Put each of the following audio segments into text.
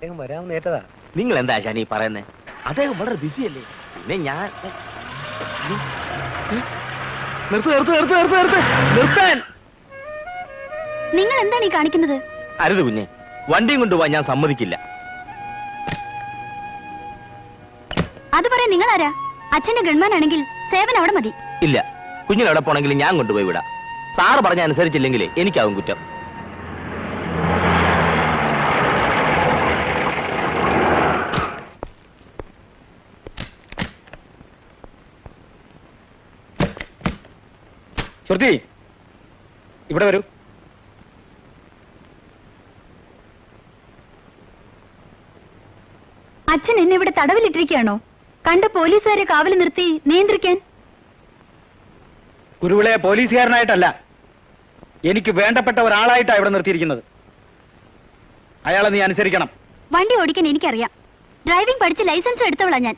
വരാമെന്നേറ്റതാ. നിങ്ങൾ എന്താ ശാനി പറയുന്നേ? അദ്ദേഹം വളരെ ബിസി അല്ലേ? പിന്നെ ഞാൻ നിർത്താൻ. നിങ്ങൾ എന്താണ് ഈ കാണിക്കുന്നത്? അരുത് കുഞ്ഞെ, വണ്ടിയും കൊണ്ടുപോവാൻ ഞാൻ സമ്മതിക്കില്ല. അത് പറയാൻ നിങ്ങൾ ആരാ? അച്ഛന്റെ ഗൺമാൻ ആണെങ്കിൽ സേവൻ അവിടെ മതി. ഇല്ല, കുഞ്ഞിന് എവിടെ പോണെങ്കിലും ഞാൻ കൊണ്ടുപോയി വിടാം. സാറ് പറഞ്ഞ അനുസരിച്ചില്ലെങ്കിലേ എനിക്കാവും കുറ്റം. ശ്രുതി, ഇവിടെ വരൂ. അച്ഛൻ എന്നെ ഇവിടെ തടവിലിട്ടിരിക്കുകയാണോ? കണ്ട പോലീസുകാരെ കാവൽ നിർത്തി നിയന്ത്രിക്കാൻ? കുരുവിളെ പോലീസുകാരനായിട്ടല്ല, എനിക്ക് വേണ്ടപ്പെട്ട ഒരാളായിട്ടാണ് ഇവിടെ നിർത്തിയിരിക്കുന്നത്. അയാളെ നീ അനുസരിക്കണം. വണ്ടി ഓടിക്കാൻ എനിക്കറിയാം. ഡ്രൈവിംഗ് പഠിച്ച് ലൈസൻസ് എടുത്തവളാ ഞാൻ.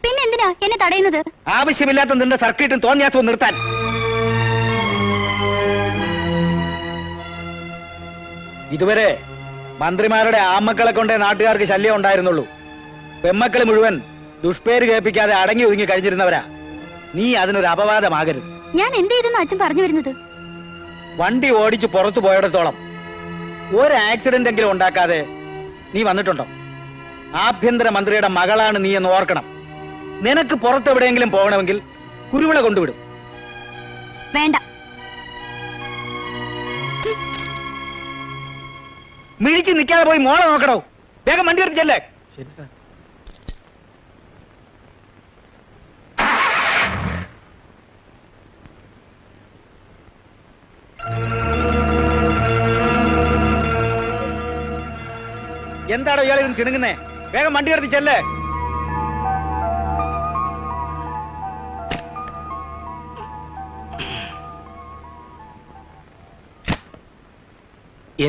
പിന്നെ എന്തിനാ എന്നെ തടയുന്നത്? ആവശ്യമില്ലാത്ത നിന്റെ സർക്കിട്ടും തോന്നിയാസവും നിർത്താൻ. ഇതുവരെ മന്ത്രിമാരുടെ ആമക്കളെ കൊണ്ടേ നാട്ടുകാർക്ക് ശല്യം ഉണ്ടായിരുന്നുള്ളൂ. പെമ്മക്കള് മുഴുവൻ ദുഷ്പേര് കേൾപ്പിക്കാതെ അടങ്ങി ഒതുങ്ങി കഴിഞ്ഞിരുന്നവരാ. നീ അതിനൊരു അപവാദമാകരുത്. ഞാൻ എന്ത് ചെയ്തെന്ന് അച്ഛൻ പറഞ്ഞു വരുന്നത്? വണ്ടി ഓടിച്ച് പുറത്തു പോയിടത്തോളം ഒരു ആക്സിഡന്റ് എങ്കിലും ഉണ്ടാക്കാതെ നീ വന്നിട്ടുണ്ടോ? ആഭ്യന്തര മന്ത്രിയുടെ മകളാണ് നീ എന്ന് ഓർക്കണം. നിനക്ക് പുറത്തെവിടെയെങ്കിലും പോകണമെങ്കിൽ കുരുവിള കൊണ്ടുവിടും. വേണ്ട. മിഴിച്ച് നിൽക്കാതെ പോയി മോളെ നോക്കണോ? വേഗം വണ്ടി എടുത്തിച്ചല്ലേ. ശരി സാർ. എന്താണോ ഇയാൾ ഇരുന്ന് ചിണുങ്ങുന്നേ? വേഗം വണ്ടി എടുത്തിച്ചല്ലേ.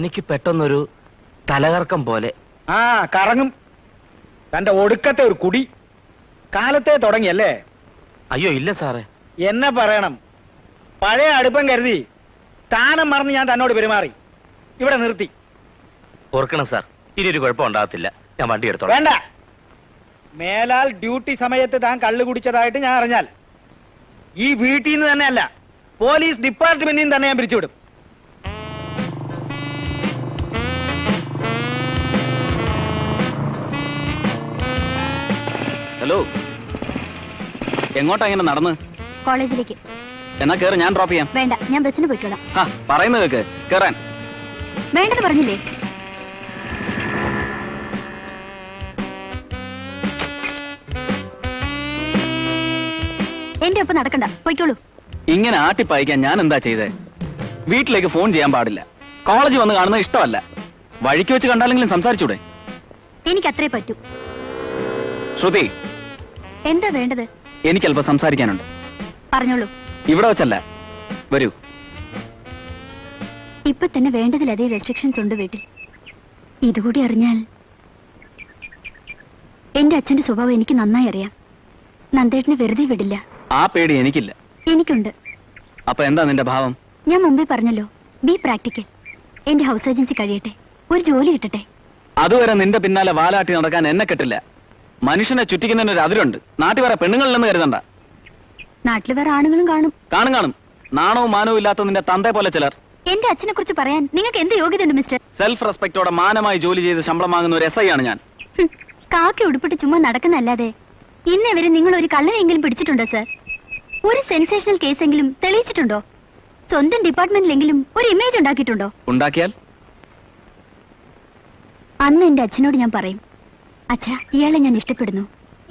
എനിക്ക് പെട്ടെന്നൊരു തലകർക്കം പോലെ. ആ, കറങ്ങും. തന്റെ ഒടുക്കത്തെ ഒരു കുടി കാലത്തെ തുടങ്ങിയല്ലേ? അയ്യോ ഇല്ല സാറേ. എന്നെ പറയണം. പഴയ അടുപ്പം കരുതി സ്ഥാനം മറന്ന് ഞാൻ തന്നോട് പെരുമാറി. ഇവിടെ നിർത്തി. ഓർക്കണം സാർ, ഇനി ഒരു കുഴപ്പം ഉണ്ടാകത്തില്ല. ഞാൻ വണ്ടി എടുത്തോളാം. വേണ്ട. മേലാൽ ഡ്യൂട്ടി സമയത്ത് താൻ കള്ളു കുടിച്ചതായിട്ട് ഞാൻ അറിഞ്ഞാൽ ഈ വീട്ടിൽ നിന്ന് തന്നെയല്ല, പോലീസ് ഡിപ്പാർട്ട്മെന്റിൽ നിന്ന് തന്നെ ഞാൻ പിരിച്ചുവിടും. ഹലോ, എങ്ങോട്ടാ ഇങ്ങനെ നടന്ന്? കോളേജിലേക്ക്. എന്നാ കേറ്, ഞാൻ ഡ്രോപ്പ് ചെയ്യാം. വേണ്ട, ഞാൻ ബസ്സിന് പോയിക്കോളാം. പറയുന്നത് കേക്ക്. കേറാൻ. വേണ്ടെന്ന് പറഞ്ഞില്ലേ? എന്റെ ഒപ്പം നടക്കണ്ട, പോയിക്കോളൂ. ഇങ്ങനെ ആട്ടിപ്പായിക്കാൻ ഞാൻ എന്താ ചെയ്തേ? വീട്ടിലേക്ക് ഫോൺ ചെയ്യാൻ പാടില്ല. കോളേജ് വന്ന് കാണുന്നത് ഇഷ്ടമല്ല. വഴിക്ക് വെച്ച് കണ്ടാലെങ്കിലും സംസാരിച്ചൂടെ? എനിക്ക് അത്രേ പറ്റൂ. ശ്രുതി, എന്താ വേണ്ടത്? എനിക്ക് അല്പം സംസാരിക്കാനുണ്ട്. പറഞ്ഞോളൂ. ഇവിടെ വെച്ചല്ല, വരൂ. ഇപ്പൊ തന്നെ വേണ്ടതിലധികം റെസ്ട്രിക്ഷൻസ് ഉണ്ട് വീട്ടിൽ. ഇതുകൂടി അറിഞ്ഞാൽ. എന്റെ അച്ഛന്റെ സ്വഭാവം എനിക്ക് നന്നായി അറിയാം. നന്ദേട്ടനെ വെറുതെ വിടില്ല. ആ പേടി എനിക്കില്ല. എനിക്കുണ്ട്. അപ്പൊ എന്താ നിന്റെ ഭാവം? ഞാൻ മുമ്പേ പറഞ്ഞല്ലോ, ബി പ്രാക്ടിക്കൽ. എന്റെ ഹൗസ് ഏജൻസി കഴിയട്ടെ, ഒരു ജോലി കിട്ടട്ടെ. അതുവരെ നിന്റെ പിന്നാലെ വാലാട്ടി നടക്കാൻ എന്നെ കിട്ടില്ല. മനുഷ്യനെ ചുറ്റിക്കുന്നതിന് ഒരു അതിരുണ്ട്. നാട്ടിൽ വേറെ പെണ്ണുങ്ങളില്ലെന്ന് കരുതണ്ട. നാട്ടിൽ വേറെ ആണുങ്ങളും കാണും. കാണും. നാണവും മാനവും ഇല്ലാത്ത നിന്റെ തന്തേ പോലെ ചിലർ. എന്റെ അച്ഛനെ കുറിച്ച് പറയാൻ നിങ്ങൾക്ക് എന്ത് യോഗ്യതയുണ്ട് മിസ്റ്റർ? സെൽഫ് റെസ്പെക്ടോടെ മാനമായി ജോലി ചെയ്ത് ശമ്പളം വാങ്ങുന്ന ഒരു SI ആണ് ഞാൻ. കാക്കി ഉടുപ്പിട്ട് ചുമ്മാ നടക്കുന്നല്ലാതെ ഇന്നേവരെ നിങ്ങൾ ഒരു കള്ളനെങ്കിലും പിടിച്ചിട്ടുണ്ടോ സർ? ഒരു സെൻസേഷണൽ കേസെങ്കിലും തെളിയിച്ചിട്ടുണ്ടോ? സ്വന്തം ഡിപ്പാർട്ട്മെന്റിലെങ്കിലും ഒരു ഇമേജ് ഉണ്ടാക്കിയിട്ടുണ്ടോ? ഉണ്ടാക്കിയാൽ അന്ന് എന്റെ അച്ഛനോട് ഞാൻ പറയും, അച്ഛാ, ഇയാളെ ഞാൻ ഇഷ്ടപ്പെടുന്നു,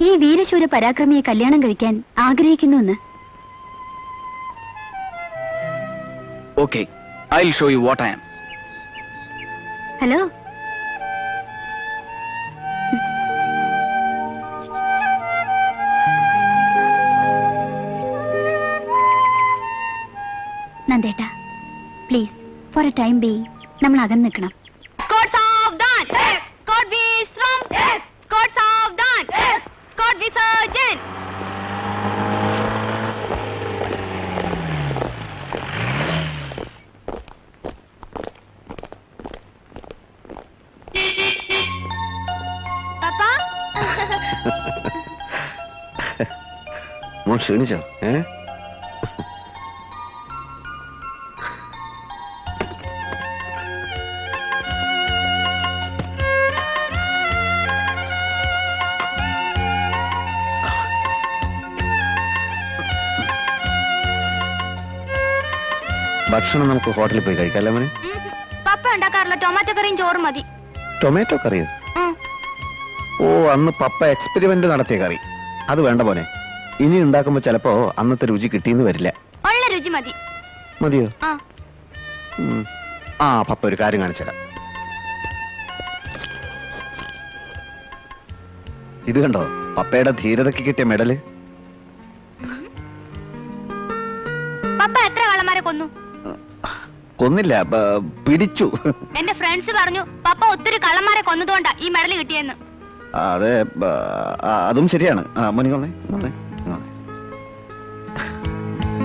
ഈ വീരശൂര പരാക്രമിയെ കല്യാണം കഴിക്കാൻ ആഗ്രഹിക്കുന്നു എന്ന്. Okay, I'll show you what I am. Hello. നന്ദേട്ടാ, please, for a time being നമ്മൾ അകന്ന് നിൽക്കണം. ക്ഷീണിച്ചോ? ഭക്ഷണം നമുക്ക് ഹോട്ടലിൽ പോയി കഴിക്കാം അല്ലേ മോനെ? പപ്പ ഉണ്ടാക്കാറില്ല, ടൊമാറ്റോ കറിയും ചോറും മതി. ടൊമാറ്റോ കറിയോ? ഓ, അന്ന് പപ്പ എക്സ്പെരിമെന്റ് നടത്തിയ കറി. അത് വേണ്ട മോനെ. ഇനി ഉണ്ടാക്കുമ്പോ ചിലപ്പോ അന്നത്തെ രുചി കിട്ടിയെന്ന് വരില്ല. ഉള്ള രുചി മതി. മതിയോ? ആ. ആ, പപ്പ ഒരു കാര്യം കാണിച്ചുതരാം. ഇത് കണ്ടോ, പപ്പയുടെ ധീരതയ്ക്ക് കിട്ടിയ മെഡല്. പപ്പ എത്ര കള്ളന്മാരെ കൊന്നു? കൊന്നില്ല, പിടിച്ചു. എന്റെ ഫ്രണ്ട്സ് പറഞ്ഞു പപ്പ ഒത്തിരി കള്ളന്മാരെ കൊന്നതുകൊണ്ടാ ഈ മെഡൽ കിട്ടിയെന്ന്. അതെ, അതും ശരിയാണ്. മോനിക്കൊന്നേ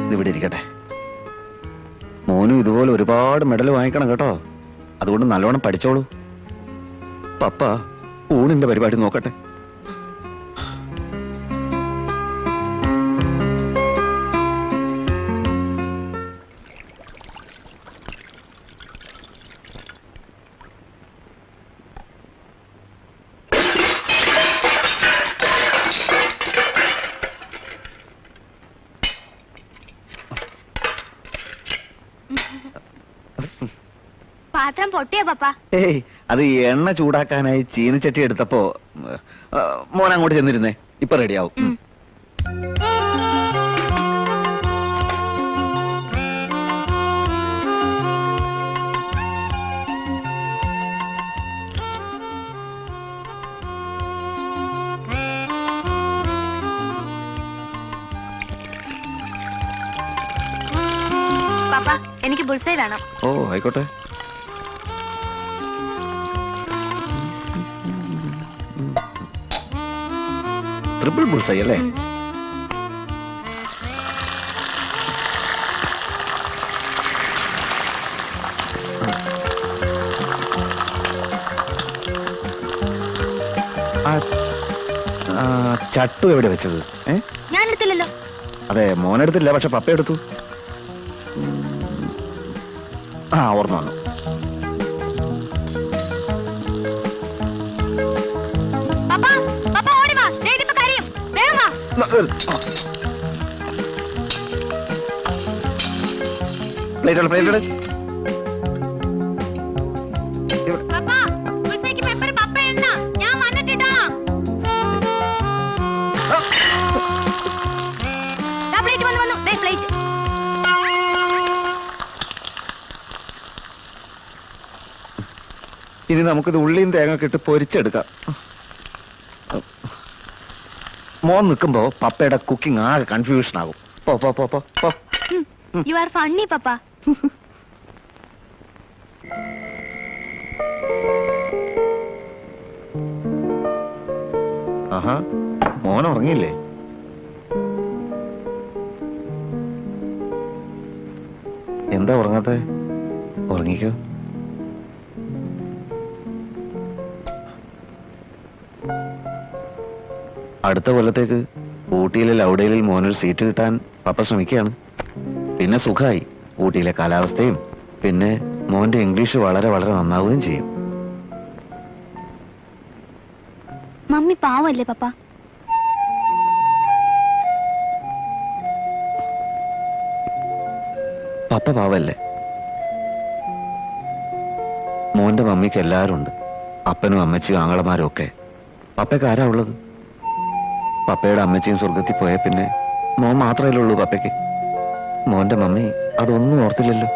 ഇതിവിടെ ഇരിക്കട്ടെ. മോനും ഇതുപോലെ ഒരുപാട് മെഡൽ വാങ്ങിക്കണം കേട്ടോ. അതുകൊണ്ട് നല്ലോണം പഠിച്ചോളൂ. പപ്പ ഊണിന്റെ പരിപാടി നോക്കട്ടെ. പാത്രം പൊട്ടിയോ പപ്പ? ഏയ്, അത് എണ്ണ ചൂടാക്കാനായി ചീനിച്ചട്ടി എടുത്തപ്പോ മോൻ അങ്ങോട്ട് ചെന്നിരുന്നേ. ഇപ്പൊ റെഡിയാവും. പപ്പ, എനിക്ക് ബുൾസൈ വേണം. ഓ, ആയിക്കോട്ടെ. ട്രിപ്പിൾ ബുൾസൈ അല്ലേ? ചട്ടു എവിടെ വെച്ചത്? ഞാൻ എടുത്തില്ലല്ലോ. അതെ, മോനെടുത്തില്ല, പക്ഷെ പപ്പ എടുത്തു. ആ, ഓർമ്മ വന്നു. പ്ലേറ്റ് പ്ലേറ്റ് ഇനി നമുക്കിത് ഉള്ളിയും തേങ്ങ ഇട്ട് പൊരിച്ചെടുക്കാം. മോൻ നിൽക്കുമ്പോ പപ്പയുടെ കുക്കിംഗ് ആകെ കൺഫ്യൂഷൻ ആകും. പോ പോ പോ പോ പോ. യു ആർ ഫണ്ണി പപ്പ. ആഹാ, മോൻ ഉറങ്ങിയില്ലേ? എന്താ ഉറങ്ങാത്തെ? ഉറങ്ങിക്കോ. അടുത്ത കൊല്ലത്തേക്ക് ഊട്ടിയിലെ ലൗഡയിലിൽ മോനൊരു സീറ്റ് കിട്ടാൻ പപ്പ ശ്രമിക്കുകയാണ്. പിന്നെ സുഖമായി. ഊട്ടിയിലെ കാലാവസ്ഥയും പിന്നെ മോന്റെ ഇംഗ്ലീഷ് വളരെ വളരെ നന്നാവുകയും ചെയ്യും. മമ്മി പാവല്ലേ പപ്പ? പപ്പ പാവല്ലേ? മോന്റെ മമ്മിക്ക് എല്ലാവരും ഉണ്ട്. അപ്പനും അമ്മച്ചിയും ആങ്ങളമാരും ഒക്കെ. പപ്പയ്ക്ക് ആരാ ഉള്ളത്? പപ്പയുടെ അമ്മച്ചിയും സ്വർഗത്തിൽ പോയ പിന്നെ മോൻ മാത്രമല്ലേ ഉള്ളൂ പപ്പയ്ക്ക്. മോന്റെ മമ്മി അതൊന്നും ഓർത്തില്ലല്ലോ.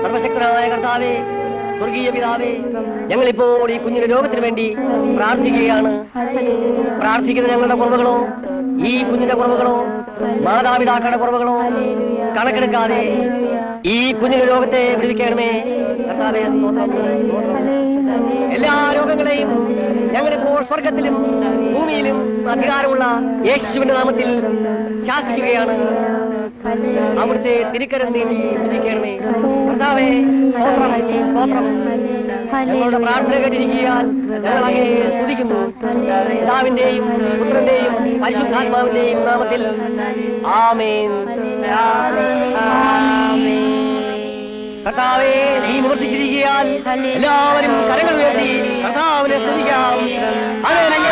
സർവശക്തനായ കർത്താവേ, സ്വർഗീയ പിതാവേ, ഞങ്ങളിപ്പോൾ ഈ കുഞ്ഞിന്റെ രോഗത്തിന് വേണ്ടി പ്രാർത്ഥിക്കുകയാണ്. പ്രാർത്ഥിക്കുന്ന ഞങ്ങളുടെ കുറവുകളോ ഈ കുഞ്ഞിന്റെ കുറവുകളോ മാതാപിതാക്കളുടെ കുറവുകളോ കണക്കെടുക്കാതെ ഈ കുഞ്ഞിന്റെ രോഗത്തെ വിടുവിക്കണമേ കർത്താവേ. എല്ലാ രോഗങ്ങളെയും ഞങ്ങളിപ്പോൾ സ്വർഗത്തിലും ഭൂമിയിലും അധികാരമുള്ള യേശുവിന്റെ നാമത്തിൽ ശാസിക്കുകയാണ്. അവിടുത്തെ തിരുക്കരം നീട്ടി വിധിക്കണമേ. കർത്താവേ, സ്തോത്രം, സ്തോത്രം. ഞങ്ങളുടെ പ്രാർത്ഥന കേട്ടിരിക്കാൻ ഞങ്ങൾ അങ്ങയെ സ്തുതിക്കുന്നു. പിതാവിന്റെയും പുത്രന്റെയും പരിശുദ്ധാത്മാവിന്റെയും നാമത്തിൽ ആമേൻ. കർത്താവേ, നീ നിവർത്തിച്ചിരിക്കാൻ എല്ലാവരും കരങ്ങൾ ഉയർത്തി കർത്താവിനെ സ്തുതിക്കാം. Hallelujah,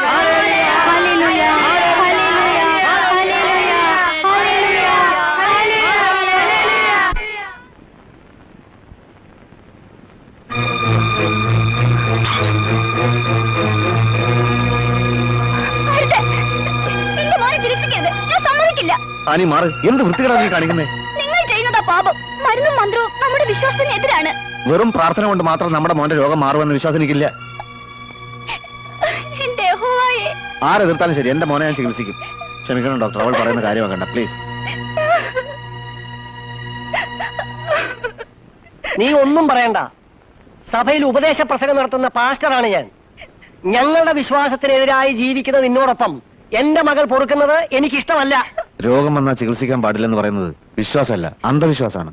hallelujah, hallelujah, hallelujah, hallelujah, hallelujah, hallelujah. എന്റെ മോനെ ചിരിപ്പിക്കരുത്, ഞാൻ സമ്മതിക്കില്ല. ആനി മാറ്, എന്ത് വൃത്തികേടാ നീ കാണിക്കുന്നേ? നിങ്ങൾ ചെയ്യുന്നതാ പാപം. മരുന്നും മന്ത്രവും നമ്മുടെ വിശ്വാസത്തിനെതിരാണ്. വെറും പ്രാർത്ഥന കൊണ്ട് മാത്രം നമ്മുടെ മോന്റെ രോഗം മാറുമെന്ന് വിശ്വാസം എനിക്കില്ല. എന്റെ യഹോവയെ, ആരെതിർത്താലും ശരി, എന്റെ മോനെ ഞാൻ ചികിത്സിക്കും. ക്ഷമിക്കണം ഡോക്ടർ, അവൾ പറയുന്ന കാര്യമാക്കണ്ട പ്ലീസ്. നീ ഒന്നും പറയണ്ട. സഭയിൽ ഉപദേശ പ്രസംഗം നടത്തുന്ന പാസ്റ്ററാണ് ഞാൻ. ഞങ്ങളുടെ വിശ്വാസത്തിനെതിരായി ജീവിക്കുന്ന നിന്നോടൊപ്പം എന്റെ മകൾ പൊറുക്കുന്നത് എനിക്കിഷ്ടമല്ല. രോഗം വന്നാൽ ചികിത്സിക്കാൻ പാടില്ലെന്ന് പറയുന്നത് വിശ്വാസമല്ല, അന്ധവിശ്വാസമാണ്.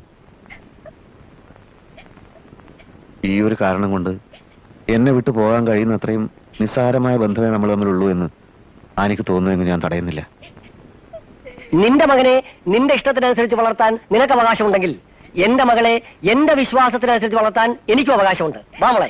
ഈ ഒരു കാരണം കൊണ്ട് എന്നെ വിട്ടു പോകാൻ കഴിയുന്ന അത്രയും നിസ്സാരമായ ബന്ധമേ നമ്മൾ തമ്മിലുള്ളൂ എന്ന് എനിക്ക് തോന്നുമെന്ന് ഞാൻ തടയുന്നില്ല. നിന്റെ മകനെ നിന്റെ ഇഷ്ടത്തിനനുസരിച്ച് വളർത്താൻ നിനക്ക് അവകാശമുണ്ടെങ്കിൽ എന്റെ മകളെ എന്റെ വിശ്വാസത്തിനനുസരിച്ച് വളർത്താൻ എനിക്കും അവകാശമുണ്ട്. വാ മോളെ.